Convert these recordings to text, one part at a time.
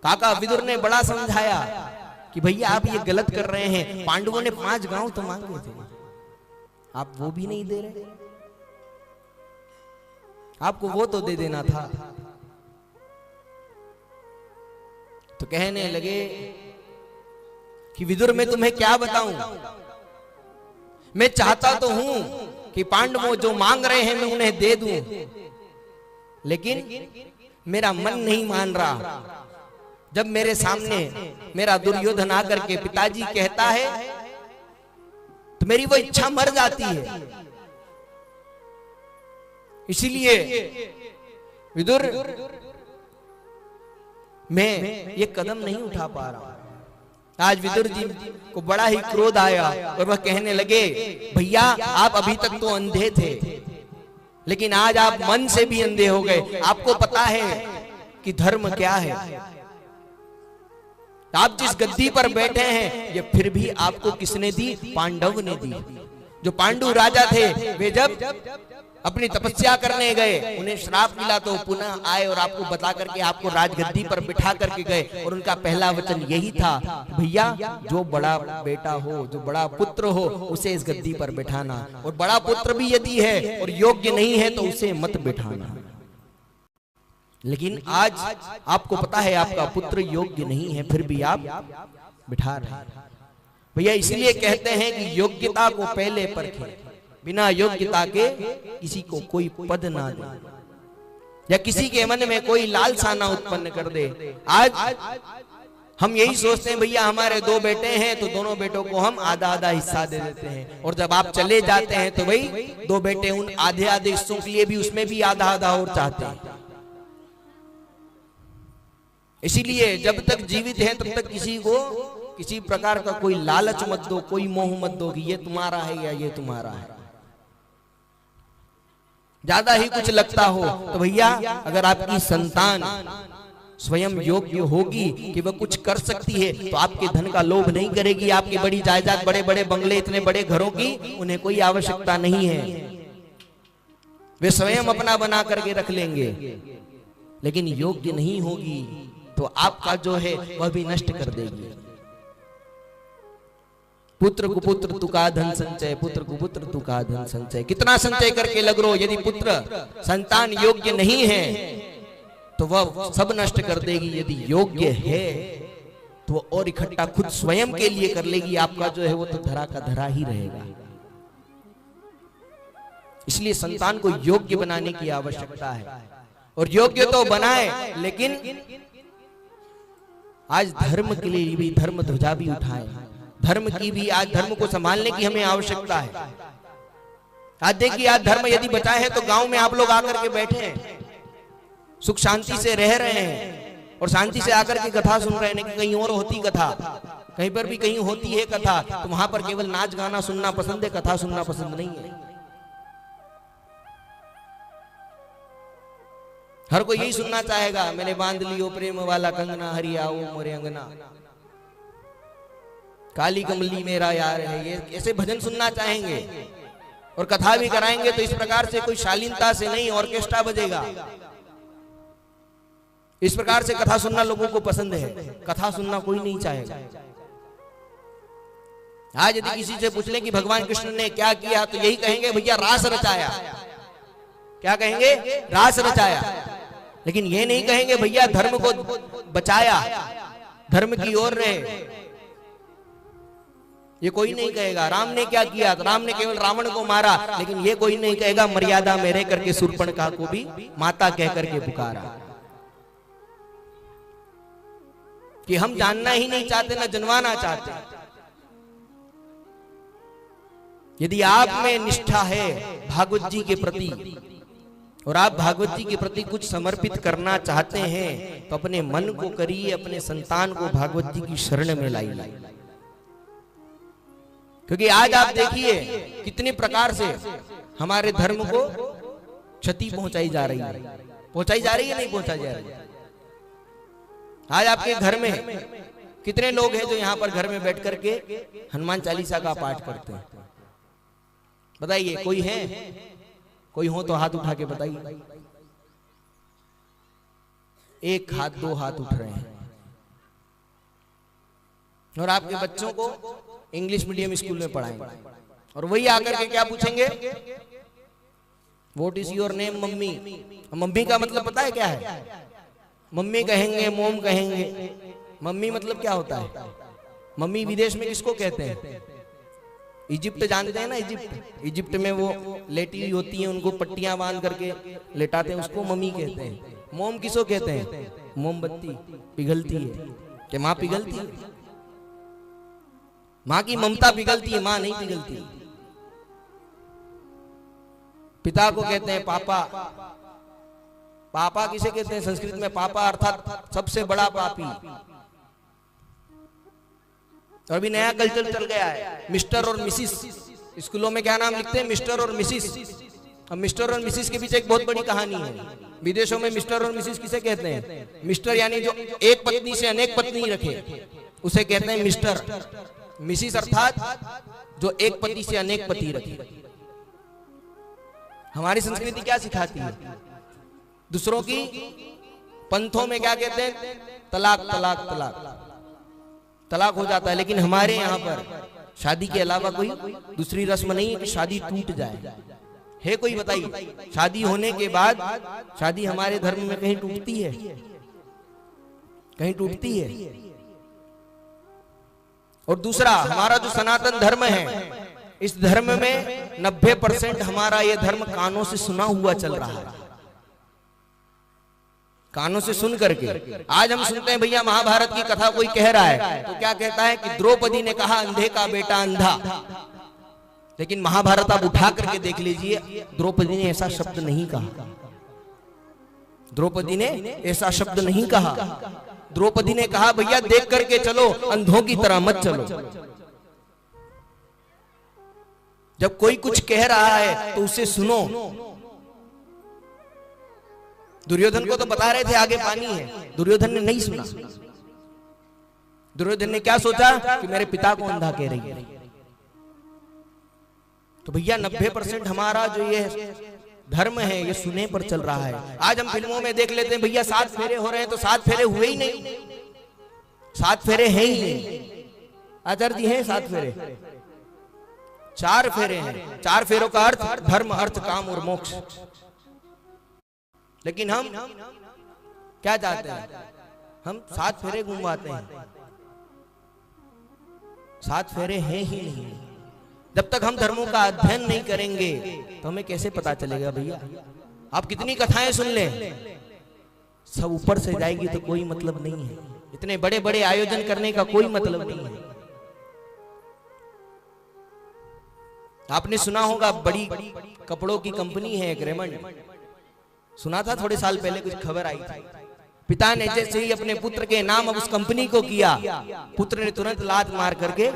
काका विदुर ने बड़ा समझाया कि भैया आप ये गलत कर रहे हैं, पांडवों ने 5 गांव तो मांगे थे, आप वो भी नहीं दे रहे, आपको वो तो दे देना था। तो कहने लगे कि विदुर मैं तुम्हें क्या बताऊं, मैं चाहता तो हूं कि पांडवों जो मांग रहे हैं मैं उन्हें दे दूं, लेकिन मेरा मन नहीं मान रहा। जब मेरे सामने मेरा दुर्योधन आकर के पिताजी कहता है तो मेरी वो इच्छा मर जाती है। इसीलिए विदुर मैं ये कदम नहीं उठा पा रहा। आज विदुर जी को बड़ा ही क्रोध आया और वह कहने लगे भैया आप अभी तक तो अंधे थे, लेकिन आज आप मन से भी अंधे हो गए। आपको पता है कि धर्म क्या है। आप जिस गद्दी पर बैठे हैं ये फिर भी आपको किसने दी? पांडव ने दी। जो पांडु राजा थे वे जब अपनी तपस्या करने गए, उन्हें श्राप मिला तो पुनः आए और आपको बता करके आपको राजगद्दी पर बिठा करके गए। और उनका पहला वचन यही था, भैया जो बड़ा बेटा हो, जो बड़ा पुत्र हो, उसे इस गद्दी पर बिठाना, और बड़ा पुत्र भी यदि है और योग्य नहीं है तो उसे मत बिठाना। लेकिन आज आपको पता है आपका पुत्र योग्य नहीं है, फिर भी आप बिठा रहे हैं। भैया इसलिए कहते हैं कि योग्यता को पहले परखें, बिना योग्यता के किसी को कोई पद ना दे, या किसी के मन में कोई लालसा ना उत्पन्न कर दे। आज हम यही सोचते हैं भैया हमारे 2 बेटे हैं तो दोनों बेटों को हम आधा आधा हिस्सा दे देते हैं, और जब आप चले जाते हैं तो भाई 2 बेटे उन आधे आधे हिस्सों के लिए भी उसमें भी आधा आधा और चाहते हैं। इसीलिए जब तक जीवित हैं तब तक किसी को किसी प्रकार का कोई लालच मत दो, कोई मोह मत दो कि ये तुम्हारा है या ये तुम्हारा है। ज्यादा ही कुछ लगता हो तो भैया अगर आपकी संतान स्वयं योग्य होगी कि वह कुछ कर सकती है तो आपके धन का लोभ नहीं करेगी। आपकी बड़ी जायदाद, बड़े बड़े बंगले, इतने बड़े घरों की उन्हें कोई आवश्यकता नहीं है, वे स्वयं अपना बना करके रख लेंगे। लेकिन योग्य नहीं होगी तो आपका जो है वह भी नष्ट कर देगी। पुत्र कुपुत्र तुका धन संचय, पुत्र कुपुत्र तुका धन संचय। कितना संचय करके लग रो, यदि पुत्र संतान योग्य नहीं है तो वह सब नष्ट कर देगी। यदि योग्य है तो वह और इकट्ठा खुद स्वयं के लिए कर लेगी। आपका जो है वो तो धरा का धरा ही रहेगा। इसलिए संतान को योग्य बनाने की आवश्यकता है, और योग्य तो बनाए, लेकिन आज धर्म के लिए भी धर्म ध्वजा भी उठाए, धर्म की भी आज धर्म को संभालने की हमें आवश्यकता है। आज देखिए आज धर्म यदि बचा है तो गांव में आप लोग आकर के बैठे हैं, सुख शांति से रह रहे हैं और शांति से आकर के कथा सुन रहे हैं। कि कहीं और होती कथा, कहीं पर भी कहीं होती है कथा तो वहां पर केवल नाच गाना सुनना पसंद है, कथा सुनना पसंद नहीं है। हर कोई यही सुनना चाहेगा, मैंने बांध लियो प्रेम वाला कंगना, हरि आओ मोरे अंगना, काली कमली मेरा यार है। ये ऐसे भजन सुनना चाहेंगे और कथा भी कराएंगे तो इस प्रकार से कोई शालीनता से नहीं, ऑर्केस्ट्रा बजेगा। इस प्रकार से कथा सुनना लोगों को पसंद है, कथा सुनना कोई नहीं चाहेगा। आज यदि किसी से पूछ ले कि भगवान कृष्ण ने क्या किया तो यही कहेंगे भैया रास रचाया। क्या कहेंगे? रास रचाया। लेकिन ये नहीं कहेंगे भैया धर्म को बचाया, धर्म की ओर रहे। ये कोई नहीं कहेगा। राम ने क्या किया? तो राम ने केवल रावण को मारा, लेकिन ये कोई नहीं कहेगा मर्यादा में रह करके शूर्पणखा को भी माता कह करके पुकारा। कि हम जानना ही नहीं चाहते, ना जनवाना चाहते। यदि आप में निष्ठा है भागवत जी के प्रति और आप भागवत जी के प्रति कुछ समर्पित करना चाहते हैं तो अपने मन को करिए, अपने संतान को भागवत जी की शरण में लाइए। क्योंकि आज आप देखिए कितने प्रकार से हमारे धर्म को क्षति पहुंचाई जा रही है। पहुंचाई जा रही है, नहीं पहुंचाई जा रही है। आज आपके घर में कितने लोग हैं जो यहाँ पर घर में बैठ करके हनुमान चालीसा का पाठ करते हैं? बताइए, कोई है? कोई हो तो हाथ उठा के बताइए। 1 हाथ 2 हाथ उठ रहे हैं। और आपके बच्चों को इंग्लिश मीडियम स्कूल में पढ़ाएंगे और वही आकर के क्या पूछेंगे, what is your name mummy. Mummy का मतलब पता है क्या है? मम्मी कहेंगे, मोम कहेंगे। मम्मी मतलब क्या होता है? मम्मी विदेश में किसको कहते हैं? इजिप्ट जानते हैं ना, इजिप्ट। इजिप्ट में वो लेटी हुई होती हैं, उनको पट्टियां बांध करके लेटाते हैं, उसको मम्मी कहते हैं। मोम किसको कहते हैं? मोमबत्ती पिघलती है, कि माँ पिघलती है। माँ की ममता पिघलती है, माँ नहीं पिघलती। पिता को कहते हैं पापा। पापा किसे कहते हैं संस्कृत में? पापा अर्थात सबसे बड़ा पापी। तो अभी नया कल्चर चल गया है, मिस्टर और मिसिस। स्कूलों में क्या नाम लिखते हैं? मिस्टर और मिसिस। अब मिस्टर और मिसिस के पीछे एक बहुत बड़ी कहानी है। विदेशों में मिस्टर और मिसिस किसे कहते हैं? मिस्टर यानी जो एक पत्नी से अनेक पत्नी रखे, उसे कहते हैं मिस्टर। मिसिस अर्थात जो एक पति से अनेक पति रखे। हमारी संस्कृति क्या सिखाती है? दूसरों की पंथों में क्या कहते हैं? तलाक तलाक तलाक। तलाक हो जाता है, लेकिन हमारे यहाँ पर शादी के अलावा कोई दूसरी रस्म नहीं है कि शादी टूट जाए। है कोई बताइए? शादी होने के बाद शादी हमारे धर्म में कहीं टूटती है? कहीं टूटती है? और दूसरा, हमारा जो सनातन धर्म है, इस धर्म में 90% हमारा ये धर्म कानों से सुना हुआ चल रहा है। कानों से सुन करके आज हम सुनते हैं भैया महाभारत की कथा कोई कह रहा है तो क्या कहता है कि द्रौपदी ने कहा अंधे का बेटा अंधा। लेकिन महाभारत आप उठा करके देख लीजिए, द्रौपदी ने ऐसा शब्द नहीं कहा। द्रौपदी ने ऐसा शब्द नहीं कहा। द्रौपदी ने कहा भैया देख करके चलो, अंधों की तरह मत चलो। जब कोई कुछ कह रहा है तो उसे सुनो। दुर्योधन को तो बता रहे थे आगे पानी है, दुर्योधन ने नहीं सुना। दुर्योधन ने क्या सोचा कि मेरे पिता को अंधा कह रही है। तो भैया 90% हमारा जो ये धर्म है ये सुने पर चल रहा है। आज हम फिल्मों में देख लेते हैं भैया 7 फेरे हो रहे हैं, तो 7 फेरे हुए ही नहीं, 7 फेरे हैं ही नहीं। आचार्य जी हैं 7 फेरे? 4 फेरे हैं। 4 फेरों का अर्थ धर्म, अर्थ, काम और मोक्ष। लेकिन हम क्या चाहते हैं? हम 7 फेरे घुमवाते हैं। 7 फेरे हैं ही नहीं। जब तक हम धर्मों का अध्ययन नहीं करेंगे तो हमें कैसे पता चलेगा भैया? आप कितनी कथाएं सुन लें, सब ऊपर से जाएगी तो कोई मतलब नहीं है। इतने बड़े बड़े आयोजन करने का कोई मतलब नहीं है। आपने सुना होगा बड़ी कपड़ों की कंपनी है एक, रेमंड। सुना था थोड़े साल पहले कुछ खबर आई थी। पिता ने जैसे ही अपने पुत्र के नाम अब उस कंपनी को किया, पुत्र ने तुरंत लात मार करके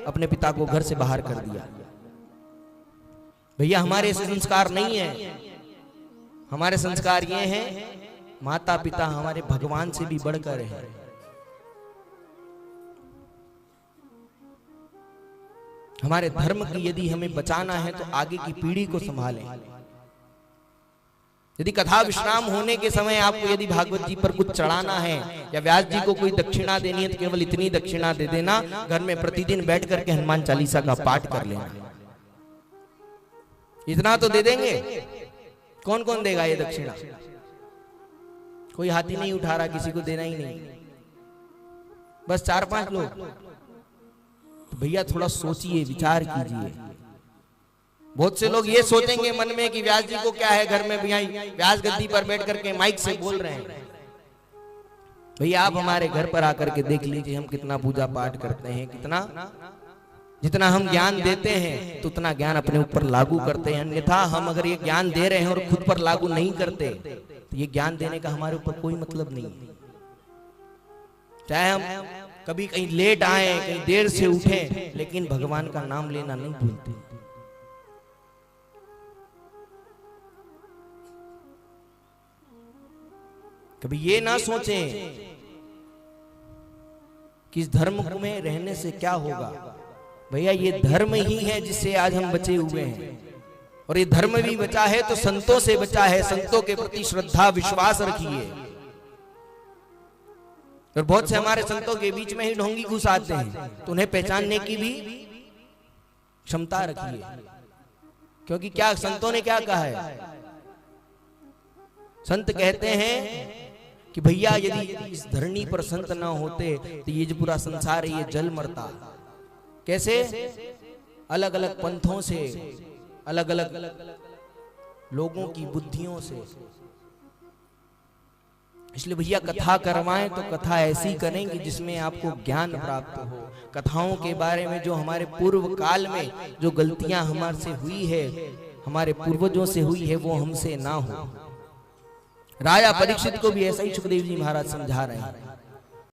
अपने पिता को घर से बाहर कर दिया। भैया हमारे ऐसे संस्कार नहीं है। हमारे संस्कार ये हैं, माता पिता हमारे भगवान से भी बढ़कर है। हमारे धर्म की यदि हमें बचाना है तो आगे की पीढ़ी को संभालें। यदि कथा विश्राम होने के समय आपको यदि भागवत जी पर कुछ चढ़ाना है या व्यास जी को कोई दक्षिणा देनी है तो केवल इतनी दक्षिणा दे देना, घर में प्रतिदिन बैठ करके हनुमान चालीसा का पाठ कर लेना। इतना तो दे देंगे। कौन कौन देगा ये दक्षिणा? कोई हाथ ही नहीं उठा रहा, किसी को देना ही नहीं, बस 4-5 लोग। तो भैया थोड़ा सोचिए, विचार कीजिए। बहुत से लोग ये सोचेंगे मन में कि व्यास जी को क्या है, घर में व्यास गद्दी पर बैठ करके माइक से बोल रहे हैं। भैया आप हमारे घर पर आकर के देख लीजिए हम कितना पूजा पाठ करते हैं, कितना जितना हम ज्ञान देते हैं तो उतना ज्ञान अपने ऊपर लागू करते हैं। अन्यथा हम अगर ये ज्ञान दे रहे हैं और खुद पर लागू नहीं करते तो ये ज्ञान देने का हमारे ऊपर कोई मतलब नहीं है। चाहे हम कभी कहीं लेट आए, कहीं देर से उठे, लेकिन भगवान का नाम लेना नहीं भूलते। कभी ये ना सोचें कि इस धर्म में रहने से क्या होगा। भैया ये धर्म ही है जिससे आज हम बचे हुए हैं, और ये धर्म भी बचा है तो संतों से बचा है। संतों के प्रति श्रद्धा विश्वास रखिए। और बहुत से हमारे संतों के बीच में ही ढोंगी घुस आते हैं, तो उन्हें पहचानने की भी क्षमता रखिए, क्योंकि क्या संतों ने क्या कहा है? संत कहते हैं कि भैया यदि इस धरनी पर संत ना होते तो ये जो पूरा संसार है ये जल मरता। कैसे? अलग अलग पंथों से, अलग अलग लोगों की बुद्धियों से। इसलिए भैया कथा करवाएं तो कथा ऐसी करेंगे जिसमें आपको ज्ञान प्राप्त हो। कथाओं के बारे में जो हमारे पूर्व काल में जो गलतियां हमारे से हुई है, हमारे पूर्वजों से हुई है, वो हमसे ना हो। राजा परीक्षित को भी ऐसा ही सुखदेव जी महाराज समझा रहे हैं।